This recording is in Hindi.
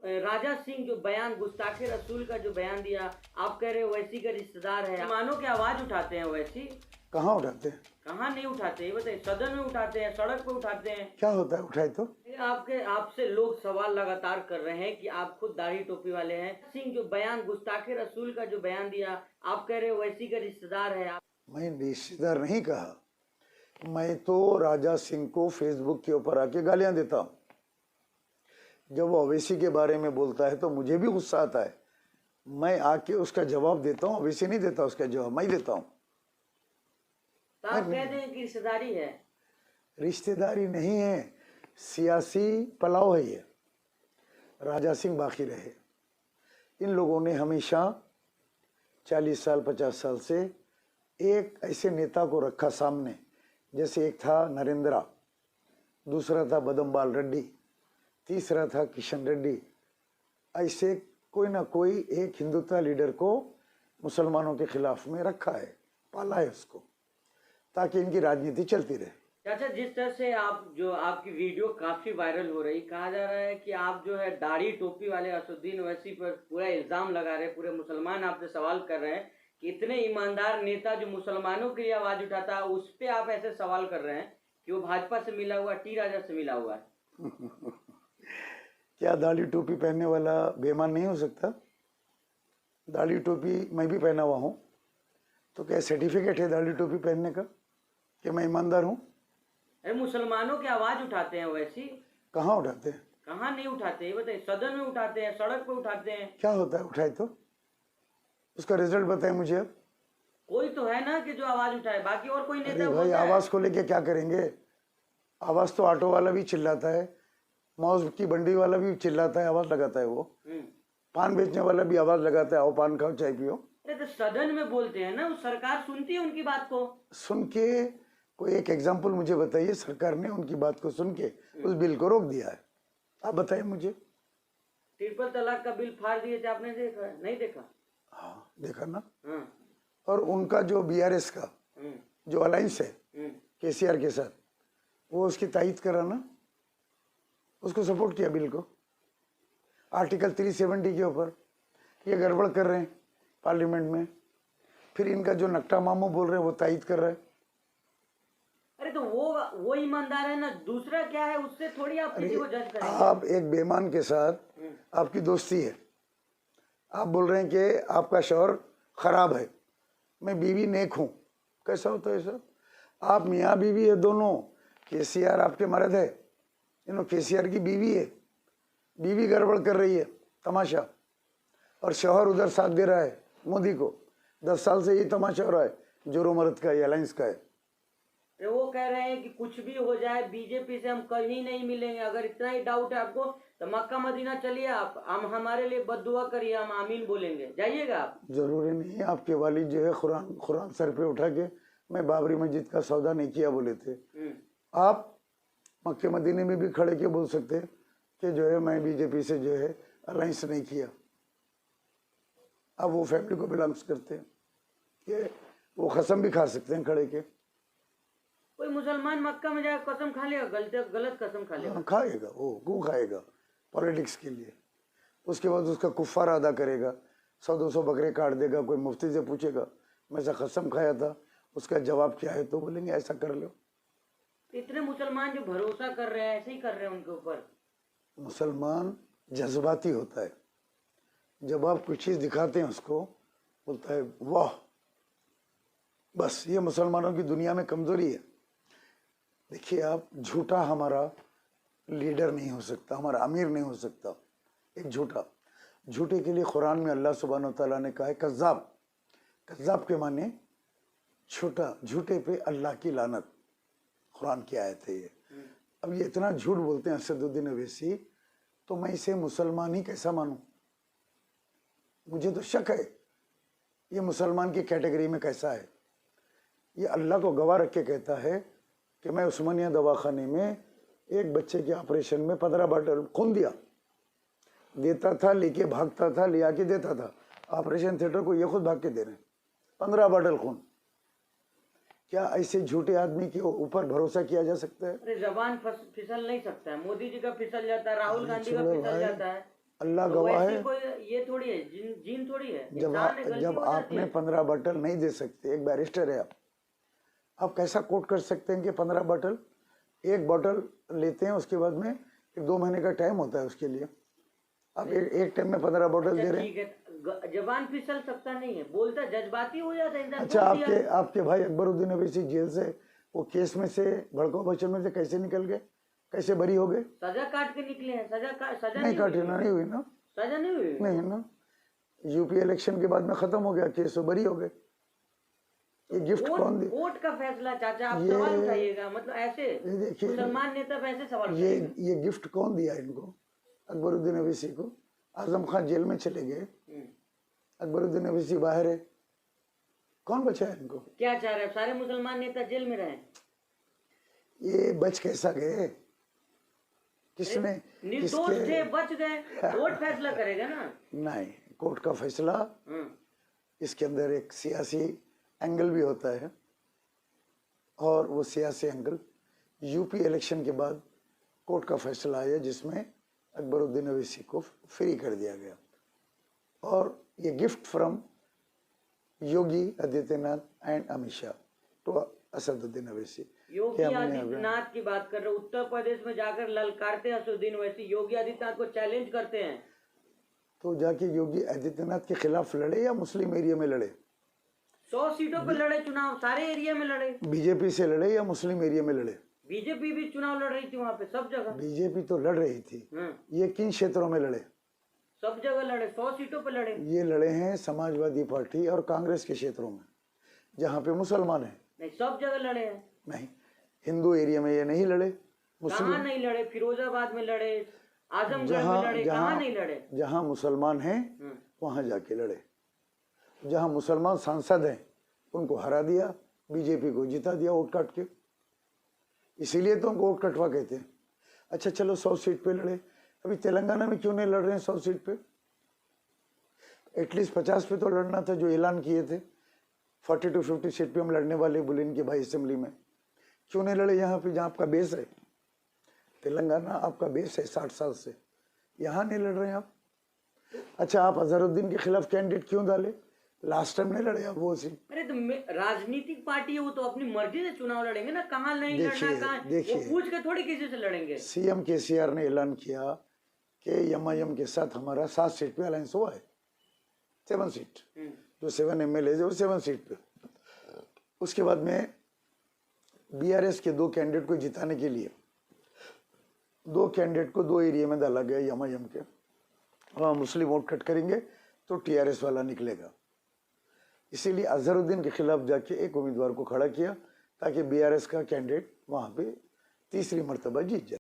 राजा सिंह जो बयान गुस्ताखे रसूल का जो बयान दिया, आप कह रहे हो वैसी का रिश्तेदार है, मानो के आवाज उठाते हैं वैसी? कहाँ उठाते हैं? कहाँ नहीं उठाते, ये बताइए। सदन में उठाते हैं, सड़क पे उठाते हैं। क्या होता है उठाए तो? आपसे लोग सवाल लगातार कर रहे हैं कि आप खुद दाढ़ी टोपी वाले हैं। सिंह जो बयान गुस्ताखे रसूल का जो बयान दिया, आप कह रहे हो वैसी का रिश्तेदार है। मैं रिश्तेदार नहीं कहा, मैं तो राजा सिंह को फेसबुक के ऊपर आके गालियां देता हूँ। जब वो अवैसी के बारे में बोलता है तो मुझे भी गुस्सा आता है, मैं आके उसका जवाब देता हूँ। अवैसी नहीं देता उसका जवाब, मैं देता हूँ। तो आप कह दें कि रिश्तेदारी है? रिश्तेदारी नहीं है, सियासी पलाव है ये। राजा सिंह बाकी रहे। इन लोगों ने हमेशा 40 साल 50 साल से एक ऐसे नेता को रखा सामने, जैसे एक था नरेंद्र, दूसरा था बदमबाल रेड्डी, तीसरा था किशन रेड्डी। ऐसे कोई ना कोई एक हिंदुत्व लीडर को मुसलमानों के खिलाफ में रखा है, पाला है उसको, ताकि इनकी राजनीति चलती रहे। चाचा, जिस तरह से आपकी वीडियो काफी वायरल हो रही, कहा जा रहा है कि आप जो है दाढ़ी टोपी वाले असदुद्दीन ओवैसी पर पूरा इल्जाम लगा रहे हैं, पूरे मुसलमान आपसे सवाल कर रहे हैं कि इतने ईमानदार नेता जो मुसलमानों के लिए आवाज उठाता है, उस पर आप ऐसे सवाल कर रहे हैं कि वो भाजपा से मिला हुआ, टी राजा से मिला हुआ है। क्या दाढ़ी टोपी पहनने वाला बेईमान नहीं हो सकता? दाढ़ी टोपी मैं भी पहना हुआ हूँ, तो क्या सर्टिफिकेट है दाढ़ी टोपी पहनने का कि मैं ईमानदार हूँ? अरे मुसलमानों की आवाज उठाते हैं वैसी। कहाँ उठाते हैं? कहाँ नहीं उठाते, ये बताइए। सदन में उठाते हैं, सड़क पे उठाते हैं। क्या होता है उठाए तो? उसका रिजल्ट बताए मुझे अब। कोई तो है ना कि जो आवाज उठाए, बाकी और कोई नेता भाई आवाज को लेके क्या करेंगे? आवाज तो ऑटो वाला भी चिल्लाता है, मौज की बंडी वाला भी चिल्लाता है, आवाज लगाता है। वो पान बेचने वाला भी आवाज लगाता है, आओ पान खाओ चाय पियो। तो सदन में बोलते हैं ना, सरकार सुनती है उनकी बात को। सुन के कोई एक एग्जाम्पल मुझे बताइए, सरकार ने उनकी बात को सुन के उस बिल को रोक दिया है? आप बताइए मुझे। ट्रिपल तलाक का बिल फाड़ दिए थे, आपने देखा? नहीं देखा? हाँ देखा ना। हाँ। और उनका जो बीआरएस का जो अलायंस है केसीआर के साथ, वो उसकी तायद करा ना, उसको सपोर्ट किया बिल को। आर्टिकल 370 के ऊपर ये गड़बड़ कर रहे हैं पार्लियामेंट में, फिर इनका जो नक्टा मामू बोल रहे हैं वो तायद कर रहा है। अरे तो वो ईमानदार है ना, दूसरा क्या है, उससे थोड़ी आप किसी को जज करेंगे। आप एक बेईमान के साथ आपकी दोस्ती है, आप बोल रहे हैं कि आपका शौहर खराब है, मैं बीवी नेक हूँ। कैसा होता है सर? आप मियाँ बीवी है दोनों, केसीआर आपके मर्द है, केसीआर की बीवी है, बीवी गड़बड़ कर रही है, तमाशा, और शौहर उधर साथ दे रहा है मोदी को। 10 साल से ये तमाशा हो रहा है, जोरो मर्द का, ये अलायंस का है। वो कह रहे हैं कि कुछ भी हो जाए बीजेपी से हम कहीं नहीं मिलेंगे। अगर इतना ही डाउट है आपको तो मक्का मदीना चलिए, आप हम हमारे लिए बद्दुआ करिए, हम आमीन बोलेंगे, जाइएगा आप। जरूरी नहीं है। आपके वालिद जो है कुरान सर पे उठा के मैं बाबरी मस्जिद का सौदा नहीं किया बोले थे। आप मक्के मदीने में भी खड़े के बोल सकते हैं कि जो है मैं बीजेपी से जो है अलायंस नहीं किया। अब वो फैमिली को बिलोंग्स करते हैं कि वो कसम भी खा सकते हैं खड़े के। कोई मुसलमान मक्का में जाकर कसम खा लेगा, गलत कसम खा लेगा? खाएगा, वो क्यों खाएगा? पॉलिटिक्स के लिए। उसके बाद उसका कुफ्फार अदा करेगा, 100-200 बकरे काट देगा। कोई मुफ्ती से पूछेगा मैं ऐसा कसम खाया था, उसका जवाब क्या है, तो बोलेंगे ऐसा कर लो। इतने मुसलमान जो भरोसा कर रहे हैं, ऐसे ही कर रहे हैं उनके ऊपर। मुसलमान जज्बाती होता है, जब आप कुछ चीज़ दिखाते हैं उसको बोलता है वाह। बस ये मुसलमानों की दुनिया में कमजोरी है। देखिए आप, झूठा हमारा लीडर नहीं हो सकता, हमारा अमीर नहीं हो सकता। एक झूठे के लिए कुरान में अल्लाह सुब्हानहू तआला ने कहा है कज़्ज़ाब। कज़्ज़ाब के माने झूठा, झूठे पे अल्लाह की लानत। कुरान की आयत है ये। अब ये इतना झूठ बोलते हैं असदुद्दीन ओवैसी, तो मैं इसे मुसलमान ही कैसा मानूं? मुझे तो शक है ये मुसलमान की कैटेगरी में कैसा है। ये अल्लाह को गवाह रख के कहता है कि मैं उस्मानिया दवाखाने में एक बच्चे के ऑपरेशन में 15 बॉटल खून देता था, लेके भागता था, ले आके देता था ऑपरेशन थिएटर को। ये खुद भाग के दे रहे हैं 15 बॉटल खून। क्या ऐसे झूठे आदमी के ऊपर भरोसा किया जा सकता है? अरे जबान फिसल नहीं सकता है। मोदी जी का फिसल जाता है, राहुल गांधी का फिसल जाता है। अल्लाह तो गवाह वैसे है, कोई ये थोड़ी है, जीन थोड़ी है, जब इंसान है, गलती जब हो जाती आपने है। 15 बॉटल नहीं दे सकते, एक बैरिस्टर है आप कैसा कोट कर सकते हैं कि 15 बॉटल, एक बॉटल लेते हैं उसके बाद में 1-2 महीने का टाइम होता है उसके लिए, आप एक टाइम में 15 बॉटल अच्छा दे रहे हैं। ठीक है, जबान फिसल सकता नहीं है, बोलता जज्बाती हो जाता है इंसान। अच्छा, बोल दिया। आपके भाई अकबरुद्दीन अवैसी जेल से, वो केस में से, भड़काऊ बच्चन में से कैसे निकल गए, कैसे बरी हो गए? सजा काट के निकले हैं, सजा नहीं काटी हुई ना, नहीं हुई ना, सजा नहीं हुई। नहीं ना, यूपी इलेक्शन के बाद में खत्म हो गया केस, वो बरी हो गए। ये गिफ्ट कौन दे? कोर्ट का फैसला चाचा, आप ये- सवाल उठाइएगा, मतलब ऐसे ये देखिए, मुसलमान नेता पे ऐसे सवाल ये उठाइएगा। ये गिफ्ट कौन दिया इनको? अकबरुद्दीन अवैसी को। आजम खान जेल में चले गए, अकबरुद्दीन अवैसी बाहर है, कौन बचा है इनको? क्या चाह रहे हैं, सारे मुसलमान नेता जेल में रहे? ये बच कैसा गए? किसने? निर्दोष थे, बच गए, कोर्ट फैसला करेगा ना। नहीं, कोर्ट का फैसला, इसके अंदर एक सियासी एंगल भी होता है, और वो सियासी एंगल यूपी इलेक्शन के बाद कोर्ट का फैसला आया जिसमें अकबरुद्दीन अवैसी को फ्री कर दिया गया, और ये gift from Yogi Adityanath and Amit Shah to Asaduddin Owaisi. Yogi Adityanath की बात कर रहे हो, उत्तर प्रदेश में जाकर ललकारते हैं असदुद्दीन ओवैसी, योगी आदित्यनाथ को चैलेंज करते हैं। तो जाके योगी आदित्यनाथ के खिलाफ लड़े या मुस्लिम एरिया में लड़े? 100 सीटों पर लड़े चुनाव, सारे एरिया में लड़े। बीजेपी से लड़े या मुस्लिम एरिया में लड़े? बीजेपी भी चुनाव लड़ रही थी वहां पे, सब जगह। बीजेपी तो लड़ रही थी, ये किन क्षेत्रों में लड़े? सब जगह लड़े, 100 सीटों पर लड़े। ये लड़े हैं समाजवादी पार्टी और कांग्रेस के क्षेत्रों में, जहाँ पे मुसलमान हैं। नहीं, सब जगह लड़े हैं। नहीं, हिंदू एरिया में ये नहीं लड़े। कहाँ नहीं लड़े? फिरोजाबाद में लड़े, आजमगढ़ में लड़े, कहाँ नहीं लड़े? जहाँ मुसलमान हैं वहाँ जाके लड़े। जहाँ मुसलमान सांसद हैं उनको हरा दिया, बीजेपी को जिता दिया वोट काट के, इसीलिए तो उनको वोट कटवा कहते हैं। अच्छा चलो 100 सीट पे लड़े, अभी तेलंगाना में क्यों नहीं लड़ रहे हैं 100 सीट पे? एटलीस्ट 50 पे तो लड़ना था, जो ऐलान किए थे 40 to 50 सीट पे हम लड़ने वाले बुलेन के भाई असेंबली में। क्यों नहीं लड़े यहाँ पे जहाँ आपका बेस है? तेलंगाना आपका बेस है 60 साल से, यहाँ नहीं लड़ रहे हैं आप। अच्छा, आप अजहरुद्दीन के खिलाफ कैंडिडेट क्यों डाले? लास्ट टाइम नहीं लड़े आप वो सीट। अरे तो राजनीतिक पार्टी है, वो तो अपनी मर्जी से चुनाव लड़ेंगे ना, कहाँ नहीं लड़ना, कहाँ वो पूछ के थोड़ी किसी से लड़ेंगे। सीएम केसीआर ने ऐलान किया कि एमआईएम के साथ हमारा 7 सीट पे अलायंस हुआ है, 7 सीट, जो 7 MLA है वो 7 सीट पे। उसके बाद में बीआरएस के 2 कैंडिडेट को जिताने के लिए 2 कैंडिडेट को 2 एरिया में डाला गया एमआईएम के, वहाँ मुस्लिम वोट कट करेंगे तो टीआरएस वाला निकलेगा। इसीलिए अजहरुद्दीन के खिलाफ जाके एक उम्मीदवार को खड़ा किया ताकि बीआरएस का कैंडिडेट वहाँ पे तीसरी मर्तबा जीत जाए।